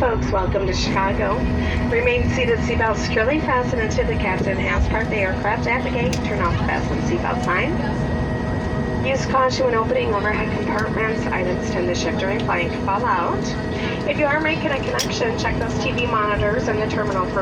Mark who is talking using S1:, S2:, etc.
S1: folks, welcome to Chicago. Remain seated, seatbelts securely fastened until the captain has parked the aircraft at the gate. Turn off the fasten seatbelt sign. Use caution when opening overhead compartments. Items tend to shift during flying to fall out. If you are making a connection, check those TV monitors in the terminal for